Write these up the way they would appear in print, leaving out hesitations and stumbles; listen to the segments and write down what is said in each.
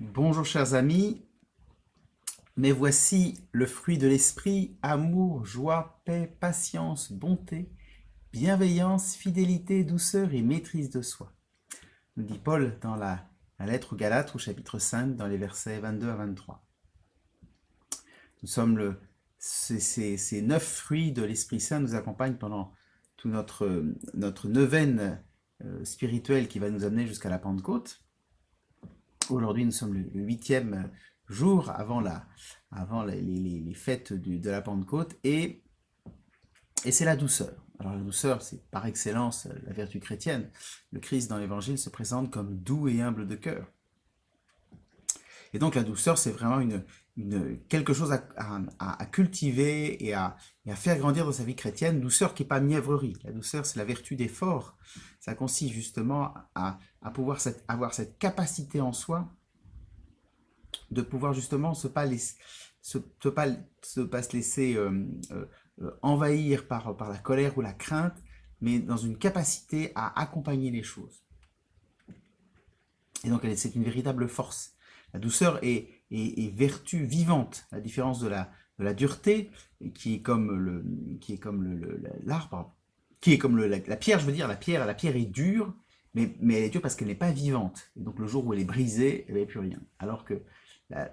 Bonjour chers amis, mais voici le fruit de l'esprit, amour, joie, paix, patience, bonté, bienveillance, fidélité, douceur et maîtrise de soi. Nous dit Paul dans la lettre aux Galates au chapitre 5 dans les versets 22 à 23. Nous sommes ces 9 fruits de l'Esprit Saint nous accompagnent pendant toute notre neuvaine spirituelle qui va nous amener jusqu'à la Pentecôte. Aujourd'hui, nous sommes le 8e jour avant les fêtes de la Pentecôte et c'est la douceur. Alors la douceur, c'est par excellence la vertu chrétienne. Le Christ dans l'Évangile se présente comme doux et humble de cœur. Et donc la douceur, c'est vraiment quelque chose à cultiver et à faire grandir dans sa vie chrétienne. Douceur qui n'est pas mièvrerie. La douceur, c'est la vertu d'effort. Ça consiste justement à pouvoir avoir cette capacité en soi de pouvoir justement pas se laisser envahir par la colère ou la crainte, mais dans une capacité à accompagner les choses. Et donc c'est une véritable force. La douceur est vertu vivante, à la différence de la dureté, qui est comme l'arbre, qui est comme la pierre, je veux dire, la pierre est dure, mais elle est dure parce qu'elle n'est pas vivante. Et donc le jour où elle est brisée, elle n'est plus rien. Alors que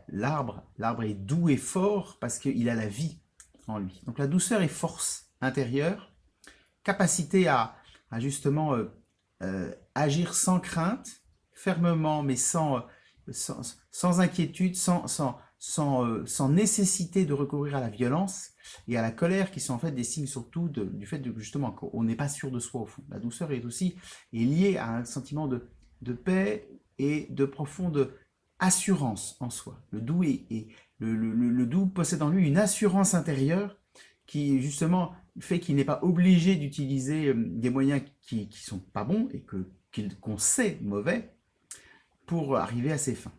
l'arbre est doux et fort parce qu'il a la vie en lui. Donc la douceur est force intérieure, capacité à justement agir sans crainte, fermement, mais sans inquiétude, sans nécessité de recourir à la violence et à la colère, qui sont en fait des signes surtout du fait de justement qu'on n'est pas sûr de soi au fond. La douceur est liée à un sentiment de paix et de profonde assurance en soi. Le doux le doux possède en lui une assurance intérieure qui justement fait qu'il n'est pas obligé d'utiliser des moyens qui sont pas bons et qu'on sait mauvais pour arriver à ses fins.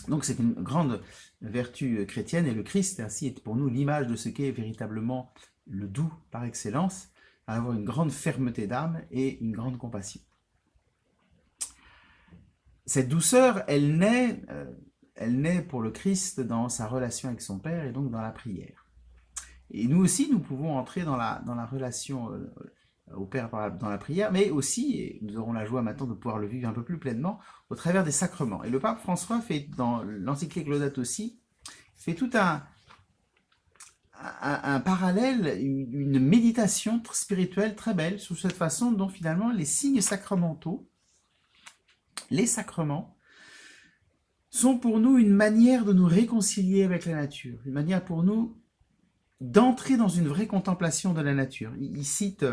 Donc c'est une grande vertu chrétienne et le Christ ainsi est pour nous l'image de ce qu'est véritablement le doux par excellence, à avoir une grande fermeté d'âme et une grande compassion. Cette douceur, elle naît pour le Christ dans sa relation avec son Père et donc dans la prière. Et nous aussi, nous pouvons entrer dans la relation au Père dans la prière, mais aussi, et nous aurons la joie maintenant de pouvoir le vivre un peu plus pleinement, au travers des sacrements. Et le pape François fait, dans l'encyclique Laudato Si, fait tout un parallèle, une méditation spirituelle très belle sur cette façon dont finalement les signes sacramentaux, les sacrements, sont pour nous une manière de nous réconcilier avec la nature, une manière pour nous d'entrer dans une vraie contemplation de la nature. Il cite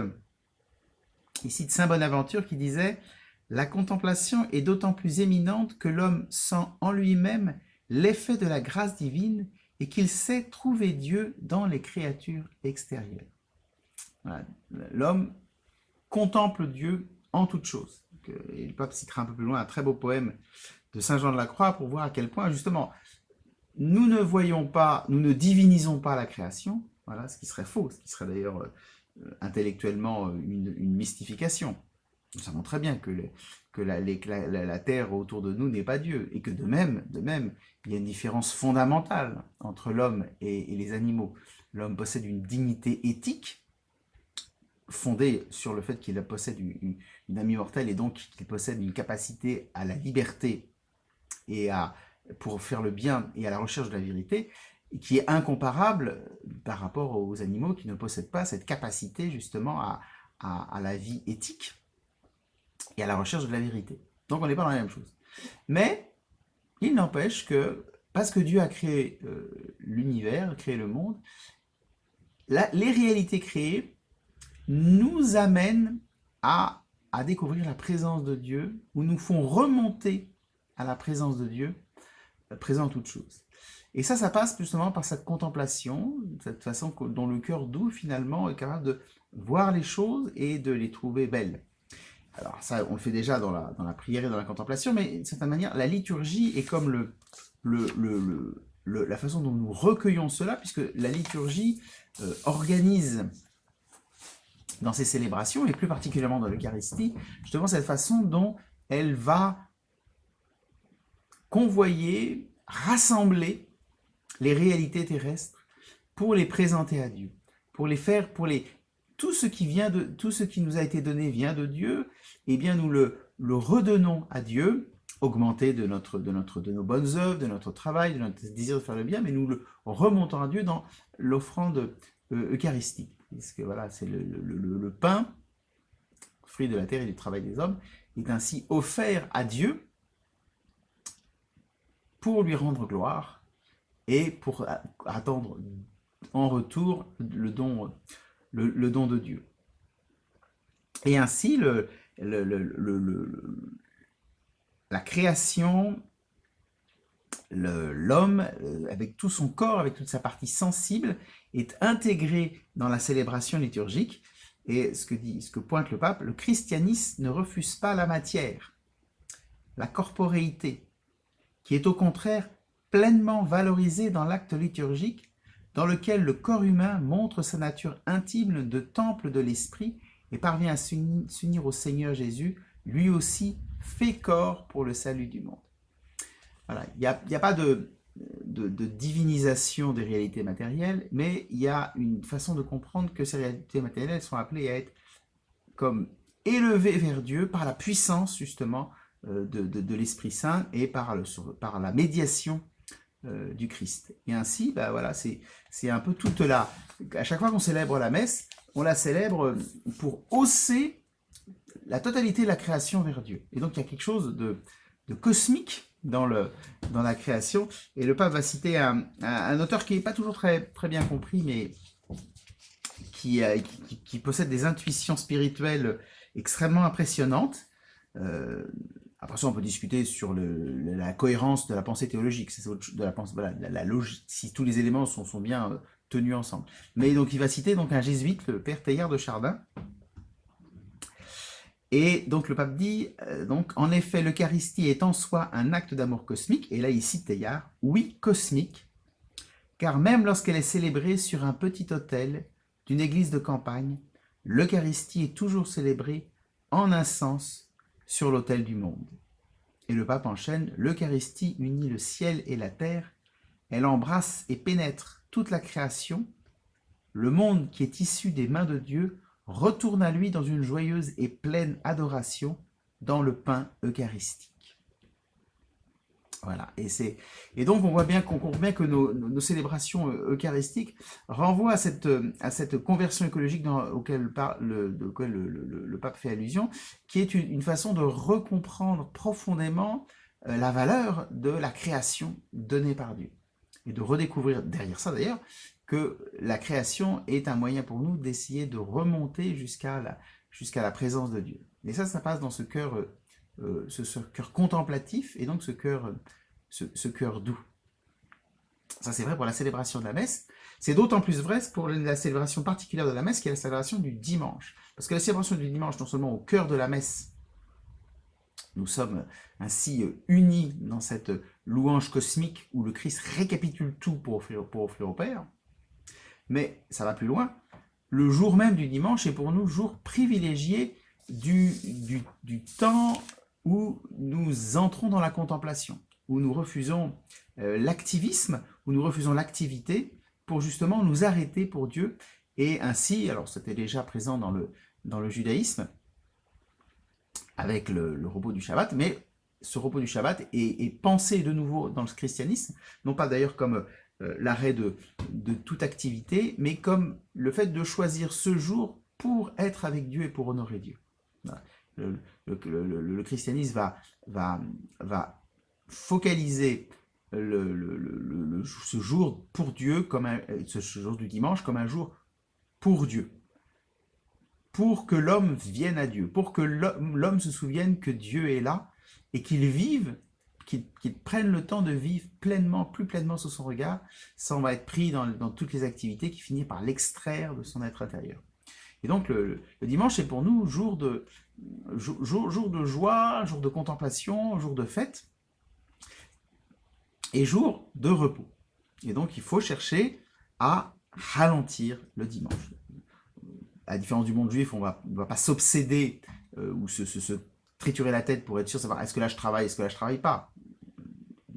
Saint Bonaventure qui disait « La contemplation est d'autant plus éminente que l'homme sent en lui-même l'effet de la grâce divine et qu'il sait trouver Dieu dans les créatures extérieures. » Voilà. L'homme contemple Dieu en toutes choses. Et le pape citera un peu plus loin un très beau poème de Saint Jean de la Croix pour voir à quel point, justement, nous ne divinisons pas la création, voilà, ce qui serait faux, ce qui serait d'ailleurs intellectuellement une mystification. Nous savons très bien que la terre autour de nous n'est pas Dieu, et que de même, il y a une différence fondamentale entre l'homme et les animaux. L'homme possède une dignité éthique, fondée sur le fait qu'il possède une âme immortelle, et donc qu'il possède une capacité à la liberté et pour faire le bien et à la recherche de la vérité, qui est incomparable par rapport aux animaux qui ne possèdent pas cette capacité justement à la vie éthique et à la recherche de la vérité. Donc on n'est pas dans la même chose. Mais il n'empêche que, parce que Dieu a créé l'univers, créé le monde, les réalités créées nous amènent à découvrir la présence de Dieu, ou nous font remonter à la présence de Dieu, présent en toutes choses. Et ça passe justement par cette contemplation, cette façon dont le cœur doux finalement est capable de voir les choses et de les trouver belles. Alors ça, on le fait déjà dans la prière et dans la contemplation, mais d'une certaine manière, la liturgie est comme la façon dont nous recueillons cela, puisque la liturgie organise dans ses célébrations, et plus particulièrement dans l'Eucharistie, justement cette façon dont elle va convoyer, rassembler les réalités terrestres pour les présenter à Dieu, pour les faire, tout ce qui nous a été donné vient de Dieu, et bien nous le redonnons à Dieu, augmenté de nos bonnes œuvres, de notre travail, de notre désir de faire le bien, mais nous le remontons à Dieu dans l'offrande eucharistique. Parce que voilà, c'est le pain, fruit de la terre et du travail des hommes, est ainsi offert à Dieu pour lui rendre gloire et pour attendre en retour le don de Dieu. Et ainsi, la création, l'homme, avec tout son corps, avec toute sa partie sensible, est intégré dans la célébration liturgique. Et ce que pointe le pape, le christianisme ne refuse pas la matière, la corporéité, qui est au contraire pleinement valorisée dans l'acte liturgique, dans lequel le corps humain montre sa nature intime de temple de l'esprit et parvient à s'unir au Seigneur Jésus, lui aussi fait corps pour le salut du monde. Voilà, il n'y a pas de divinisation des réalités matérielles, mais il y a une façon de comprendre que ces réalités matérielles sont appelées à être comme élevées vers Dieu par la puissance justement de l'Esprit Saint et par la médiation du Christ. Et ainsi, bah voilà, c'est un peu toute la... À chaque fois qu'on célèbre la messe, on la célèbre pour hausser la totalité de la création vers Dieu. Et donc il y a quelque chose de cosmique dans la création. Et le pape va citer un auteur qui n'est pas toujours très, très bien compris, mais qui possède des intuitions spirituelles extrêmement impressionnantes. Après ça, on peut discuter sur la cohérence de la pensée théologique, de la pensée, voilà, la logique, si tous les éléments sont bien tenus ensemble. Mais donc il va citer donc un jésuite, le père Teilhard de Chardin. Et donc le pape dit, donc en effet, l'Eucharistie est en soi un acte d'amour cosmique, et là il cite Teilhard, oui, cosmique, car même lorsqu'elle est célébrée sur un petit autel d'une église de campagne, l'Eucharistie est toujours célébrée en un sens sur l'autel du monde. Et le pape enchaîne, l'Eucharistie unit le ciel et la terre, elle embrasse et pénètre toute la création, le monde qui est issu des mains de Dieu retourne à lui dans une joyeuse et pleine adoration dans le pain eucharistique. Voilà, et donc on voit bien que nos célébrations eucharistiques renvoient à cette conversion écologique auquel le pape fait allusion, qui est une façon de recomprendre profondément la valeur de la création donnée par Dieu. Et de redécouvrir derrière ça d'ailleurs, que la création est un moyen pour nous d'essayer de remonter jusqu'à la présence de Dieu. Et ça passe dans ce cœur contemplatif et donc ce cœur doux. Ça c'est vrai pour la célébration de la messe. C'est d'autant plus vrai pour la célébration particulière de la messe qui est la célébration du dimanche. Parce que la célébration du dimanche, non seulement au cœur de la messe, nous sommes ainsi unis dans cette louange cosmique où le Christ récapitule tout pour offrir au Père, mais ça va plus loin. Le jour même du dimanche est pour nous jour privilégié du temps où nous entrons dans la contemplation, où nous refusons l'activisme, où nous refusons l'activité pour justement nous arrêter pour Dieu. Et ainsi, alors c'était déjà présent dans le judaïsme, avec le repos du Shabbat, mais ce repos du Shabbat est pensé de nouveau dans le christianisme, non pas d'ailleurs comme l'arrêt de toute activité, mais comme le fait de choisir ce jour pour être avec Dieu et pour honorer Dieu. Voilà. Le christianisme va focaliser ce jour pour Dieu, ce jour du dimanche, comme un jour pour Dieu. Pour que l'homme vienne à Dieu, pour que l'homme se souvienne que Dieu est là et qu'il vive, qu'il prenne le temps de vivre pleinement, plus pleinement sous son regard, sans être pris dans toutes les activités qui finissent par l'extraire de son être intérieur. Et donc le dimanche est pour nous jour de joie, jour de contemplation, jour de fête et jour de repos. Et donc il faut chercher à ralentir le dimanche. À la différence du monde juif, on ne va pas s'obséder ou se triturer la tête pour être sûr de savoir est-ce que là je travaille, est-ce que là je travaille pas.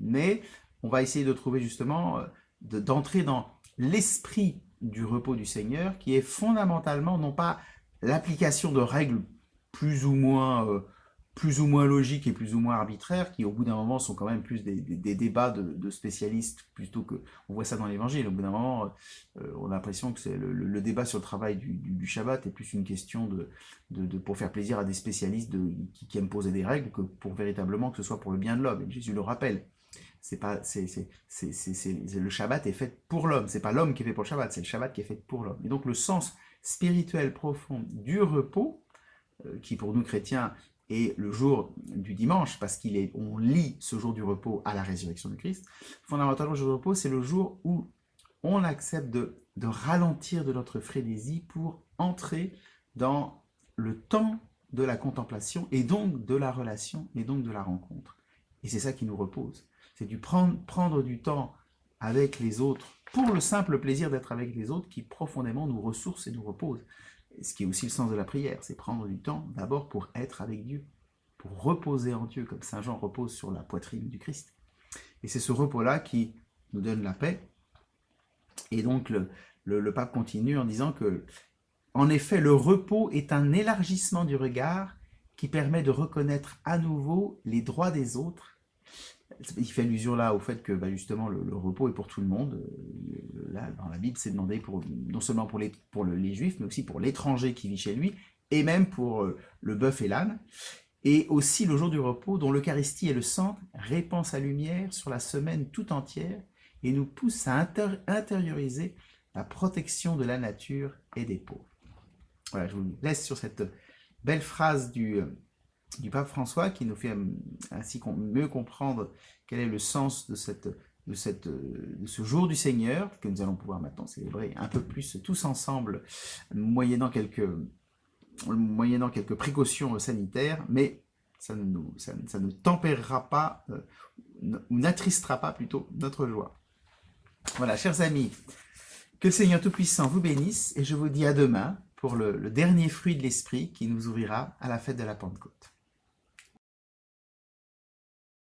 Mais on va essayer de trouver justement, d'entrer dans l'esprit du repos du Seigneur, qui est fondamentalement non pas l'application de règles plus ou moins, plus ou moins logiques et plus ou moins arbitraires, qui au bout d'un moment sont quand même plus des débats de spécialistes, plutôt que, on voit ça dans l'Évangile, au bout d'un moment, on a l'impression que c'est le débat sur le travail du Shabbat est plus une question pour faire plaisir à des spécialistes qui aiment poser des règles, que pour véritablement que ce soit pour le bien de l'homme. Et Jésus le rappelle. Le Shabbat est fait pour l'homme, c'est pas l'homme qui est fait pour le Shabbat, c'est le Shabbat qui est fait pour l'homme. Et donc le sens spirituel profond du repos, qui pour nous chrétiens est le jour du dimanche, parce on lie ce jour du repos à la résurrection du Christ, fondamentalement le jour du repos, c'est le jour où on accepte de ralentir de notre frénésie pour entrer dans le temps de la contemplation, et donc de la relation, et donc de la rencontre. Et c'est ça qui nous repose. C'est prendre du temps avec les autres, pour le simple plaisir d'être avec les autres, qui profondément nous ressource et nous repose. Ce qui est aussi le sens de la prière, c'est prendre du temps d'abord pour être avec Dieu, pour reposer en Dieu, comme Saint Jean repose sur la poitrine du Christ. Et c'est ce repos-là qui nous donne la paix. Et donc le pape continue en disant que, en effet, le repos est un élargissement du regard qui permet de reconnaître à nouveau les droits des autres. Il fait allusion là au fait que justement le repos est pour tout le monde. Là, dans la Bible, c'est demandé non seulement pour les Juifs, mais aussi pour l'étranger qui vit chez lui, et même pour le bœuf et l'âne. Et aussi le jour du repos, dont l'Eucharistie est le centre, répand sa lumière sur la semaine tout entière et nous pousse à intérioriser la protection de la nature et des pauvres. Voilà, je vous laisse sur cette belle phrase du pape François, qui nous fait ainsi mieux comprendre quel est le sens de ce jour du Seigneur, que nous allons pouvoir maintenant célébrer un peu plus tous ensemble, moyennant quelques précautions sanitaires, mais ça ne tempérera pas, ou n'attristera pas plutôt notre joie. Voilà, chers amis, que le Seigneur Tout-Puissant vous bénisse, et je vous dis à demain pour le dernier fruit de l'Esprit qui nous ouvrira à la fête de la Pentecôte.